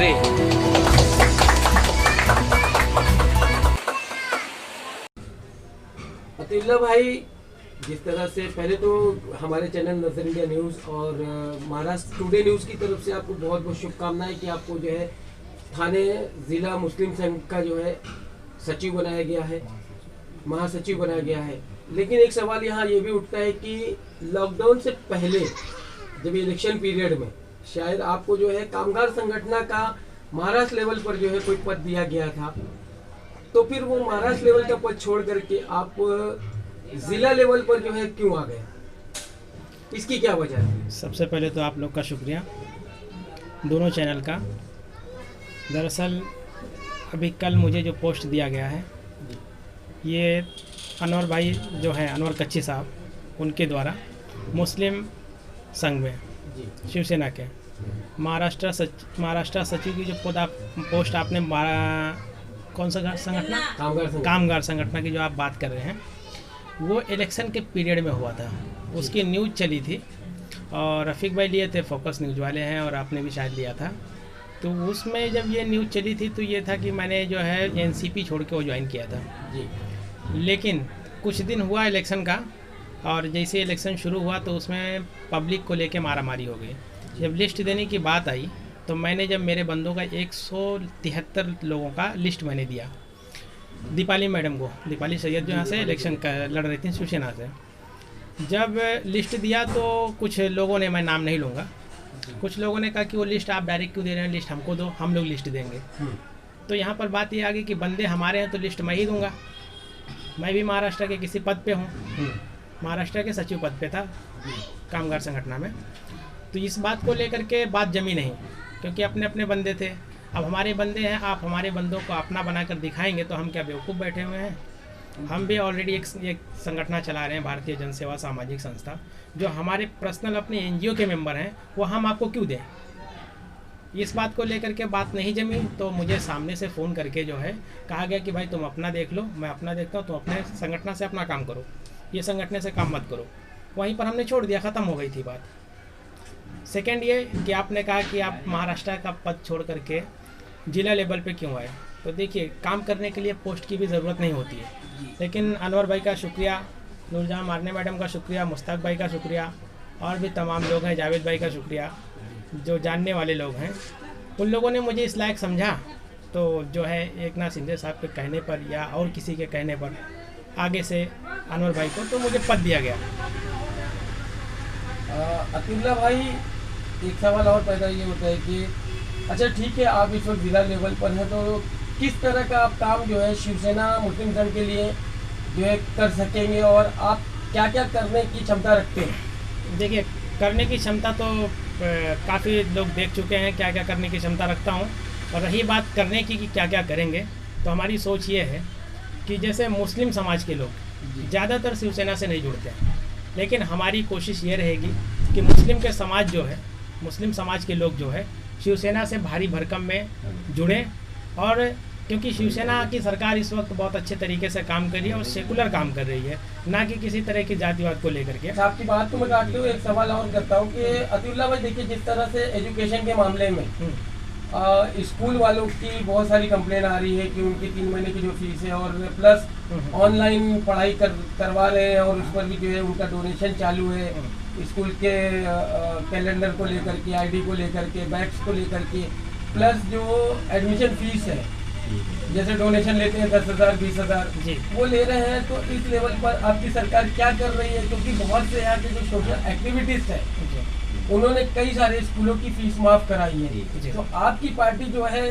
ठाकरे। अतिल्ला भाई, जिस तरह से पहले तो हमारे चैनल नजर इंडिया न्यूज़ और महाराष्ट्र टुडे न्यूज़ की तरफ से आपको बहुत बहुत शुभकामनाएं कि आपको जो है थाने ज़िला मुस्लिम संघ का जो है सचिव बनाया गया है, महासचिव बनाया गया है। लेकिन एक सवाल यहाँ ये भी उठता है कि लॉकडाउन से पहले जब इलेक्शन पीरियड में शायद आपको जो है कामगार संगठन का महाराष्ट्र लेवल पर जो है कोई पद दिया गया था, तो फिर वो महाराष्ट्र लेवल का पद छोड़ करके आप जिला लेवल पर जो है क्यों आ गए? इसकी क्या वजह है? सबसे पहले तो आप लोग का शुक्रिया दोनों चैनल का। दरअसल अभी कल मुझे जो पोस्ट दिया गया है ये अनवर भाई जो है, अनवर कच्ची साहब, उनके द्वारा मुस्लिम संघ में शिवसेना के महाराष्ट्र सचिव की जो पोस्ट आपने कौन सा संगठन, कामगार संगठन की जो आप बात कर रहे हैं, वो इलेक्शन के पीरियड में हुआ था। उसकी न्यूज़ चली थी और रफ़ीक भाई लिए थे, फोकस न्यूज़ वाले हैं, और आपने भी शायद लिया था। तो उसमें जब ये न्यूज़ चली थी तो ये था कि मैंने जो है एनसीपी छोड़ के वो ज्वाइन किया था जी। लेकिन कुछ दिन हुआ इलेक्शन का, और जैसे इलेक्शन शुरू हुआ तो उसमें पब्लिक को लेके मारामारी हो गई। जब लिस्ट देने की बात आई तो मैंने जब मेरे बंदों का 173 लोगों का लिस्ट मैंने दिया दीपाली मैडम को, दीपाली सैयद जो यहाँ से इलेक्शन लड़ रही थी शिवसेना से। जब लिस्ट दिया तो कुछ लोगों ने, मैं नाम नहीं लूँगा, कुछ लोगों ने कहा कि वो लिस्ट आप डायरेक्ट क्यों दे रहे हैं, लिस्ट हमको दो, हम लोग लिस्ट देंगे। तो यहाँ पर बात ये आ गई कि बंदे हमारे हैं तो लिस्ट मैं ही दूँगा। मैं भी महाराष्ट्र के किसी पद पे हूँ, महाराष्ट्र के सचिव पद पे था कामगार संगठन में। तो इस बात को लेकर के बात जमी नहीं, क्योंकि अपने अपने बंदे थे। अब हमारे बंदे हैं, आप हमारे बंदों को अपना बनाकर दिखाएंगे तो हम क्या बेवकूफ़ बैठे हुए हैं? हम भी ऑलरेडी एक संगठन चला रहे हैं, भारतीय जनसेवा सामाजिक संस्था, जो हमारे पर्सनल अपने एनजीओ के मेंबर हैं, वो हम आपको क्यों दें? इस बात को लेकर के बात नहीं जमी। तो मुझे सामने से फ़ोन करके जो है कहा गया कि भाई तुम अपना देख लो, मैं अपना देखता हूँ, तुम अपने संगठन से अपना काम करो, ये संगठन से काम मत करो। वहीं पर हमने छोड़ दिया, ख़त्म हो गई थी बात। सेकेंड ये कि आपने कहा कि आप महाराष्ट्र का पद छोड़ करके जिला लेवल पे क्यों आए? तो देखिए, काम करने के लिए पोस्ट की भी ज़रूरत नहीं होती है। लेकिन अनवर भाई का शुक्रिया, नूरजहां मारने मैडम का शुक्रिया, मुश्ताक भाई का शुक्रिया, और भी तमाम लोग हैं, जावेद भाई का शुक्रिया, जो जानने वाले लोग हैं, उन लोगों ने मुझे इस लायक समझा। तो जो है एकनाथ शिंदे साहब के कहने पर या और किसी के कहने पर आगे से अनवर भाई को तो मुझे पद दिया गया। अतिल्ला भाई, एक सवाल और पैदा ये होता है कि अच्छा ठीक है, आप इस वक्त जिला लेवल पर हैं, तो किस तरह का आप काम जो है शिवसेना मुस्लिम संघ के लिए जो है कर सकेंगे, और आप क्या क्या करने की क्षमता रखते हैं? देखिए, करने की क्षमता तो काफ़ी लोग देख चुके हैं क्या क्या करने की क्षमता रखता हूँ। और रही बात करने की कि क्या क्या करेंगे, तो हमारी सोच ये है कि जैसे मुस्लिम समाज के लोग ज़्यादातर शिवसेना से नहीं जुड़ते हैं, लेकिन हमारी कोशिश ये रहेगी कि मुस्लिम के समाज जो है, मुस्लिम समाज के लोग जो है शिवसेना से भारी भरकम में जुड़े। और क्योंकि शिवसेना की सरकार इस वक्त बहुत अच्छे तरीके से काम कर रही है और सेकुलर काम कर रही है, ना कि किसी तरह की जातिवाद को लेकर के। आपकी बात को मैं काटते हुए एक सवाल और करता हूँ कि अतिउल्लाह भाई, देखिए जिस तरह से एजुकेशन के मामले में स्कूल वालों की बहुत सारी कंप्लेन आ रही है कि उनकी 3 महीने की जो फीस है, और प्लस ऑनलाइन पढ़ाई करवा रहे हैं, और उस पर भी जो है उनका डोनेशन चालू है, स्कूल के कैलेंडर को लेकर के, आईडी को लेकर के, बैग्स को लेकर के, प्लस जो एडमिशन फीस है, जैसे डोनेशन लेते हैं 10,000 20,000 वो ले रहे हैं। तो इस लेवल पर आपकी सरकार क्या कर रही है? क्योंकि बहुत से यहाँ के जो सोशल एक्टिविटीज है, उन्होंने कई सारे स्कूलों की फीस माफ कराई है। तो आपकी पार्टी जो है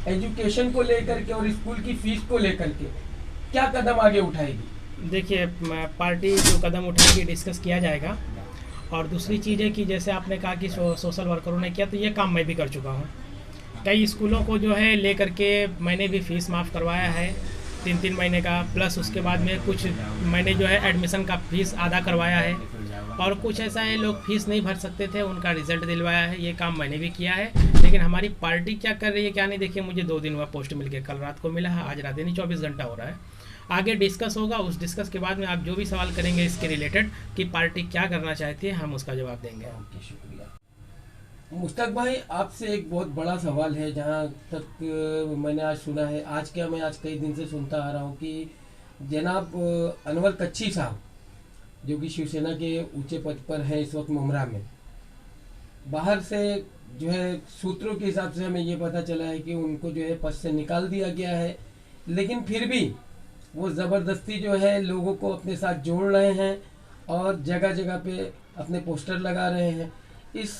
एजुकेशन को लेकर के और स्कूल की फीस को लेकर के क्या कदम आगे उठाएगी? देखिए, पार्टी जो कदम उठाएगी डिस्कस किया जाएगा। और दूसरी चीज़ है कि जैसे आपने कहा कि सोशल वर्करों ने किया, तो ये काम मैं भी कर चुका हूँ। कई स्कूलों को जो है लेकर के मैंने भी फ़ीस माफ़ करवाया है 3-3 महीने का, प्लस उसके बाद में कुछ मैंने जो है एडमिशन का फ़ीस आधा करवाया है, और कुछ ऐसा है लोग फ़ीस नहीं भर सकते थे, उनका रिज़ल्ट दिलवाया है। ये काम मैंने भी किया है। लेकिन हमारी पार्टी क्या कर रही है क्या नहीं, देखिए मुझे 2 दिन हुआ पोस्ट मिल के, कल रात को मिला है, आज रात यानी 24 घंटा हो रहा है। आगे डिस्कस होगा, उस डिस्कस के बाद में आप जो भी सवाल करेंगे इसके रिलेटेड कि पार्टी क्या करना चाहती है, हम उसका जवाब देंगे। शुक्रिया। मुश्ताक भाई, आपसे एक बहुत बड़ा सवाल है। जहाँ तक मैंने आज सुना है, मैं आज कई दिन से सुनता आ रहा हूँ कि जनाब अनवर कच्छी साहब, जो कि शिवसेना के ऊंचे पद पर हैं इस वक्त मुमरा में, बाहर से जो है सूत्रों के हिसाब से हमें ये पता चला है कि उनको जो है पद से निकाल दिया गया है, लेकिन फिर भी वो ज़बरदस्ती जो है लोगों को अपने साथ जोड़ रहे हैं और जगह जगह पे अपने पोस्टर लगा रहे हैं। इस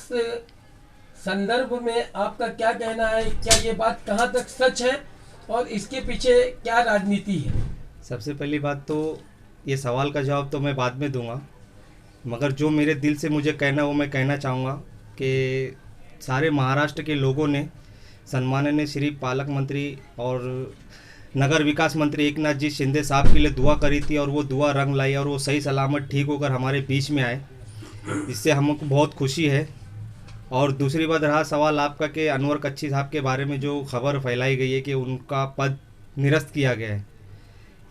संदर्भ में आपका क्या कहना है? क्या ये बात कहाँ तक सच है और इसके पीछे क्या राजनीति है? सबसे पहली बात तो ये सवाल का जवाब तो मैं बाद में दूंगा, मगर जो मेरे दिल से मुझे कहना वो मैं कहना चाहूँगा कि सारे महाराष्ट्र के लोगों ने सम्माननीय श्री पालक मंत्री और नगर विकास मंत्री एकनाथ जी शिंदे साहब के लिए दुआ करी थी और वो दुआ रंग लाई और वो सही सलामत ठीक होकर हमारे बीच में आए, इससे हमको बहुत खुशी है। और दूसरी बात रहा सवाल आपका कि अनवर कच्छी साहब के बारे में जो खबर फैलाई गई है कि उनका पद निरस्त किया गया है,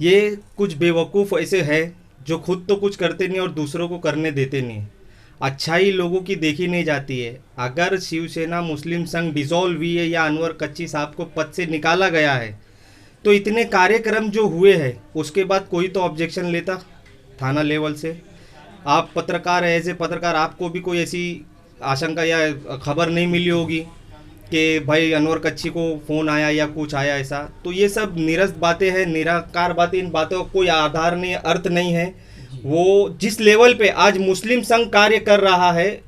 ये कुछ बेवकूफ़ ऐसे है जो खुद तो कुछ करते नहीं और दूसरों को करने देते नहीं। अच्छाई लोगों की देखी नहीं जाती है। अगर शिवसेना मुस्लिम संघ डिसॉल्व हुई है या अनवर कच्छी साहब को पद से निकाला गया है तो इतने कार्यक्रम जो हुए हैं उसके बाद कोई तो ऑब्जेक्शन लेता थाना लेवल से। आप पत्रकार है, ऐसे पत्रकार, आपको भी कोई ऐसी आशंका या खबर नहीं मिली होगी कि भाई अनवर कच्छी को फ़ोन आया या कुछ आया ऐसा? तो ये सब निरस्त बातें हैं, निराकार बातें, इन बातों का कोई आधार नहीं, अर्थ नहीं है। वो जिस लेवल पे आज मुस्लिम संघ कार्य कर रहा है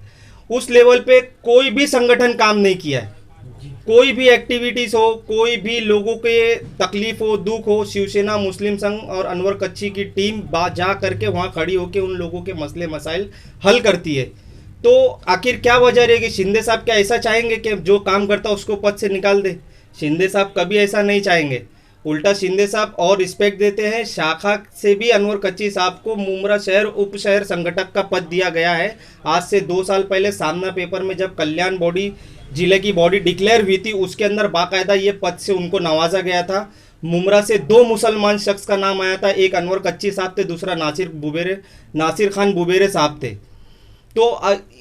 उस लेवल पे कोई भी संगठन काम नहीं किया है। कोई भी एक्टिविटीज़ हो, कोई भी लोगों के तकलीफ हो, दुख हो, शिवसेना मुस्लिम संघ और अनवर कच्छी की टीम जा करके वहाँ खड़ी होकर उन लोगों के मसले मसाइल हल करती है। तो आखिर क्या वजह रहेगी? शिंदे साहब क्या ऐसा चाहेंगे कि जो काम करता उसको पद से निकाल दे? शिंदे साहब कभी ऐसा नहीं चाहेंगे। उल्टा शिंदे साहब और रिस्पेक्ट देते हैं। शाखा से भी अनवर कच्छी साहब को मुमरा शहर उप शहर संगठक का पद दिया गया है। आज से 2 साल पहले सामना पेपर में जब कल्याण बॉडी जिले की बॉडी डिक्लेयर हुई थी उसके अंदर बाकायदा ये पद से उनको नवाजा गया था। मुमरा से 2 मुसलमान शख्स का नाम आया था, एक अनवर कच्छी साहब थे, दूसरा नासिर खान बुबेरे साहब थे। तो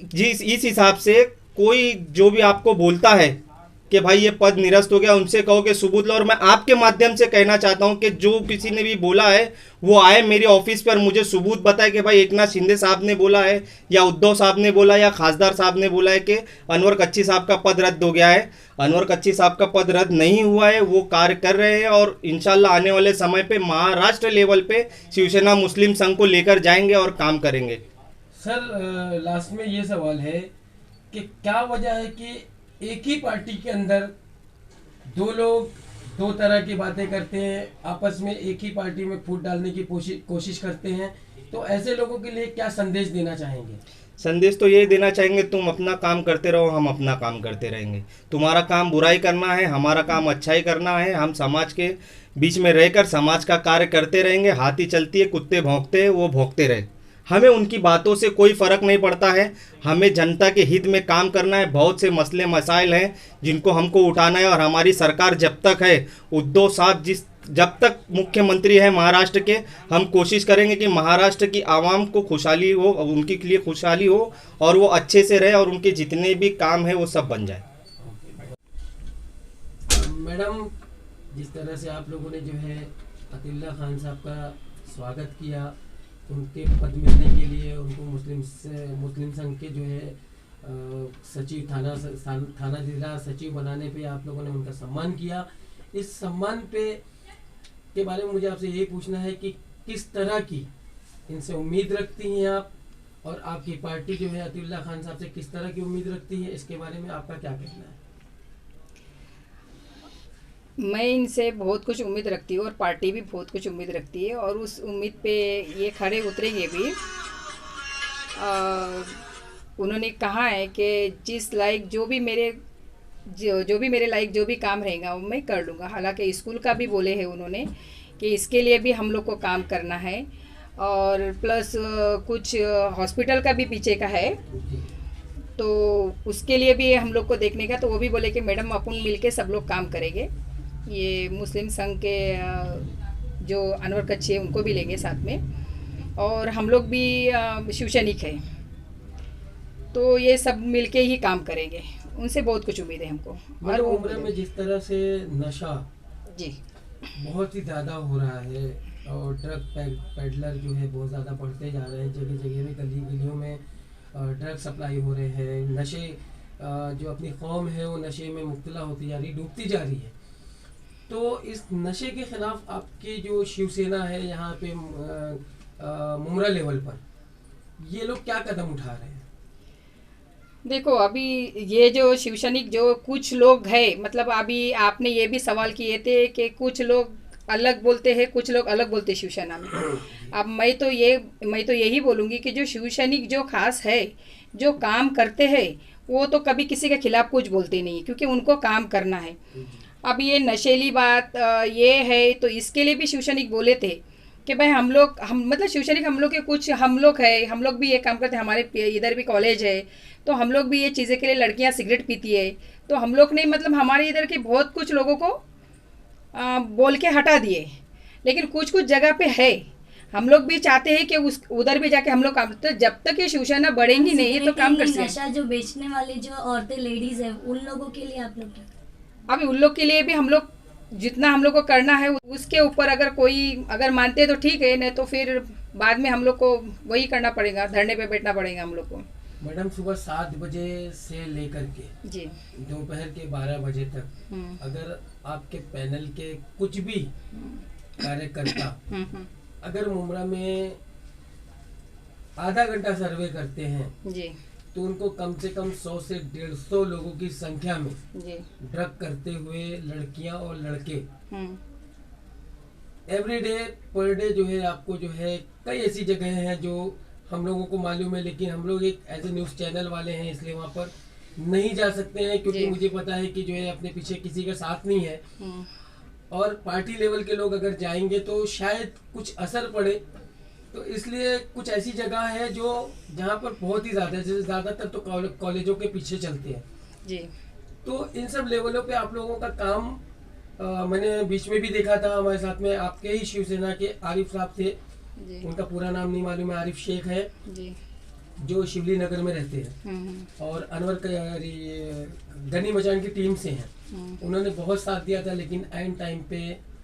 जिस इस हिसाब से कोई जो भी आपको बोलता है कि भाई ये पद निरस्त हो गया, उनसे कहो कि सबूत लो। और मैं आपके माध्यम से कहना चाहता हूं कि जो किसी ने भी बोला है वो आए मेरे ऑफिस पर, मुझे सबूत बताए कि भाई एकनाथ शिंदे साहब ने बोला है या उद्धव साहब ने बोला या खासदार साहब ने बोला है कि अनवर कच्छी साहब का पद रद्द हो गया है। अनवर कच्छी साहब का पद रद्द नहीं हुआ है, वो कार्य कर रहे हैं और इंशाल्लाह आने वाले समय पर महाराष्ट्र लेवल पर शिवसेना मुस्लिम संघ को लेकर जाएंगे और काम करेंगे। सर, लास्ट में ये सवाल है कि क्या वजह है कि एक ही पार्टी के अंदर 2 लोग 2 तरह की बातें करते हैं, आपस में एक ही पार्टी में फूट डालने की कोशिश करते हैं? तो ऐसे लोगों के लिए क्या संदेश देना चाहेंगे? संदेश तो ये देना चाहेंगे, तुम अपना काम करते रहो, हम अपना काम करते रहेंगे। तुम्हारा काम बुराई करना है, हमारा काम अच्छाई करना है। हम समाज के बीच में रहकर समाज का कार्य करते रहेंगे। हाथी चलती है, कुत्ते भौंकते हैं, वो भौंकते रहे। हमें उनकी बातों से कोई फ़र्क नहीं पड़ता है। हमें जनता के हित में काम करना है। बहुत से मसले मसाइल हैं जिनको हमको उठाना है और हमारी सरकार जब तक है, उद्धव साहब जब तक मुख्यमंत्री है महाराष्ट्र के, हम कोशिश करेंगे कि महाराष्ट्र की आवाम को खुशहाली हो, उनके लिए खुशहाली हो और वो अच्छे से रहे और उनके जितने भी काम है वो सब बन जाए। मैडम, जिस तरह से आप लोगों ने जो है अतिउल्लाह खान साहब का स्वागत किया, उनके पद मिलने के लिए उनको मुस्लिम संघ के जो है सचिव थाना जिला सचिव बनाने पे आप लोगों ने उनका सम्मान किया। इस सम्मान के बारे में मुझे आपसे यही पूछना है कि किस तरह की इनसे उम्मीद रखती हैं आप, और आपकी पार्टी जो है अतिउल्लाह खान साहब से किस तरह की उम्मीद रखती है? इसके बारे में आपका क्या कहना है? मैं इनसे बहुत कुछ उम्मीद रखती हूँ और पार्टी भी बहुत कुछ उम्मीद रखती है और उस उम्मीद पे ये खड़े उतरेंगे भी। उन्होंने कहा है कि जिस लायक जो भी मेरे लायक जो भी काम रहेगा वो मैं कर लूँगा। हालांकि स्कूल का भी बोले हैं उन्होंने कि इसके लिए भी हम लोग को काम करना है और प्लस कुछ हॉस्पिटल का भी पीछे का है तो उसके लिए भी हम लोग को देखने का। तो वो भी बोले कि मैडम अपन मिलके सब लोग काम करेंगे। ये मुस्लिम संघ के जो अनवर कच्छी है उनको भी लेंगे साथ में और हम लोग भी शिवसैनिक हैं तो ये सब मिलके ही काम करेंगे। उनसे बहुत कुछ उम्मीद है हमको। और उम्र में जिस तरह से नशा जी बहुत ही ज़्यादा हो रहा है और ड्रग पेडलर जो है बहुत ज़्यादा बढ़ते जा रहे हैं, जगह जगह में गली गलियों में ड्रग सप्लाई हो रहे हैं, नशे जो अपनी कौम है वो नशे में मुब्तला होती जा रही, डूबती जा रही है। तो इस नशे के खिलाफ आपकी जो शिवसेना है यहाँ पे मुमरा लेवल पर, ये लोग क्या कदम उठा रहे हैं? देखो, अभी ये जो शिवसैनिक जो कुछ लोग हैं, मतलब अभी आपने ये भी सवाल किए थे कि कुछ लोग अलग बोलते हैं, कुछ लोग अलग बोलते हैं शिवसेना में। अब मैं तो यही बोलूँगी कि जो शिवसैनिक जो खास है, जो काम करते हैं, वो तो कभी किसी के खिलाफ कुछ बोलते नहीं, क्योंकि उनको काम करना है। अब ये नशेली बात ये है, तो इसके लिए भी शिवसैनिक बोले थे कि भाई हम मतलब शिवसैनिक हम लोग के कुछ हम लोग भी ये काम करते हैं, हमारे इधर भी कॉलेज है, तो हम लोग भी ये चीज़ें के लिए, लड़कियां सिगरेट पीती है, तो हम लोग ने मतलब हमारे इधर के बहुत कुछ लोगों को बोल के हटा दिए। लेकिन कुछ कुछ जगह पे है, हम लोग भी चाहते हैं कि उधर भी जाके हम लोग काम, तो जब तक ये शिवसेना बढ़ेंगी नहीं तो काम कर सकते। नशा जो बेचने वाले जो औरतें लेडीज है, उन लोगों के लिए आप लोग क्या? अभी उन लोग के लिए भी हम लोग जितना हम लोग को करना है उसके ऊपर अगर मानते हैं तो ठीक है, नहीं तो फिर बाद में हम लोग को वही करना पड़ेगा, धरने पे बैठना पड़ेगा हम लोग को। मैडम, सुबह 7 बजे से लेकर के जी दोपहर के 12 बजे तक अगर आपके पैनल के कुछ भी कार्यकर्ता अगर मुमरा में आधा घंटा सर्वे करते हैं जी, तो उनको कम से कम 100 से 150 लोगों की संख्या में जी ड्रग करते हुए लड़कियां और लड़के एवरीडे पर डे जो है, आपको जो है कई ऐसी जगह हैं जो हम लोगों को मालूम है, लेकिन हम लोग एक एज ए न्यूज़ चैनल वाले हैं, इसलिए वहाँ पर नहीं जा सकते हैं, क्योंकि मुझे पता है कि जो है अपने पीछे किसी का साथ नहीं है। और पार्टी लेवल के लोग अगर जाएंगे तो शायद कुछ असर पड़े, तो इसलिए कुछ ऐसी जगह है जो जहाँ पर बहुत ही ज़्यादा, जैसे ज़्यादातर तो कॉलेजों के पीछे चलते हैं जी। तो इन सब लेवलों पे आप लोगों का काम मैंने बीच में भी देखा था, हमारे साथ में आपके ही शिवसेना के आरिफ साहब थे, उनका पूरा नाम नहीं मालूम है, आरिफ शेख है जी, जो शिवली नगर में रहते हैं और अनवर गनी मचान की टीम से हैं। उन्होंने बहुत साथ दिया था, लेकिन एंड टाइम पे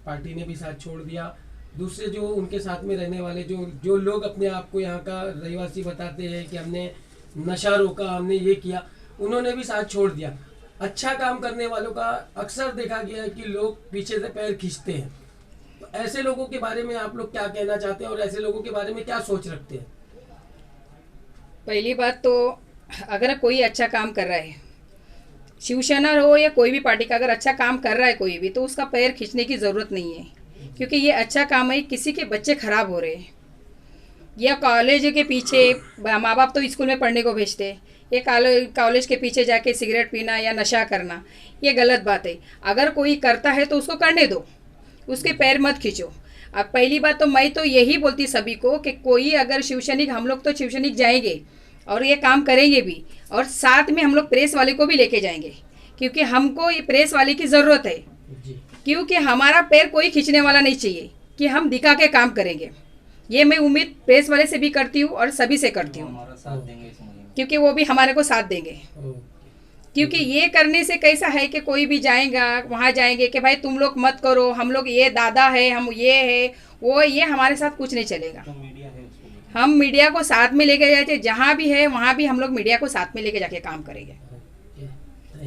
पार्टी ने भी साथ छोड़ दिया। दूसरे जो उनके साथ में रहने वाले जो लोग अपने आप को यहाँ का रहवासी बताते हैं कि हमने नशा रोका, हमने ये किया, उन्होंने भी साथ छोड़ दिया। अच्छा काम करने वालों का अक्सर देखा गया है कि लोग पीछे से पैर खींचते हैं। तो ऐसे लोगों के बारे में आप लोग क्या कहना चाहते हैं और ऐसे लोगों के बारे में क्या सोच रखते हैं? पहली बात तो अगर कोई अच्छा काम कर रहा है, शिवसेना हो या कोई भी पार्टी का, अगर अच्छा काम कर रहा है कोई भी, तो उसका पैर खींचने की ज़रूरत नहीं है, क्योंकि ये अच्छा काम है। किसी के बच्चे खराब हो रहे हैं या कॉलेज के पीछे, माँ बाप तो स्कूल में पढ़ने को भेजते हैं, ये कॉलेज के पीछे जाके सिगरेट पीना या नशा करना, ये गलत बात है। अगर कोई करता है तो उसको करने दो, उसके पैर मत खींचो। अब पहली बात तो मैं तो यही बोलती सभी को कि कोई अगर शिवसैनिक, हम लोग तो शिवसैनिक जाएंगे और ये काम करेंगे भी, और साथ में हम लोग प्रेस वाले को भी लेके जाएंगे, क्योंकि हमको ये प्रेस वाले की ज़रूरत है, क्योंकि हमारा पैर कोई खींचने वाला नहीं चाहिए, कि हम दिखा के काम करेंगे। ये मैं उम्मीद प्रेस वाले से भी करती हूँ और सभी से करती हूँ, क्योंकि वो भी हमारे को साथ देंगे। क्योंकि ये करने से कैसा है कि कोई भी जाएगा, वहाँ जाएंगे कि भाई तुम लोग मत करो, हम लोग ये दादा है, हम ये है वो, ये हमारे साथ कुछ नहीं चलेगा। हम मीडिया को साथ में लेके जाते, जहाँ भी है वहाँ भी हम लोग मीडिया को साथ में लेके जाके काम करेंगे।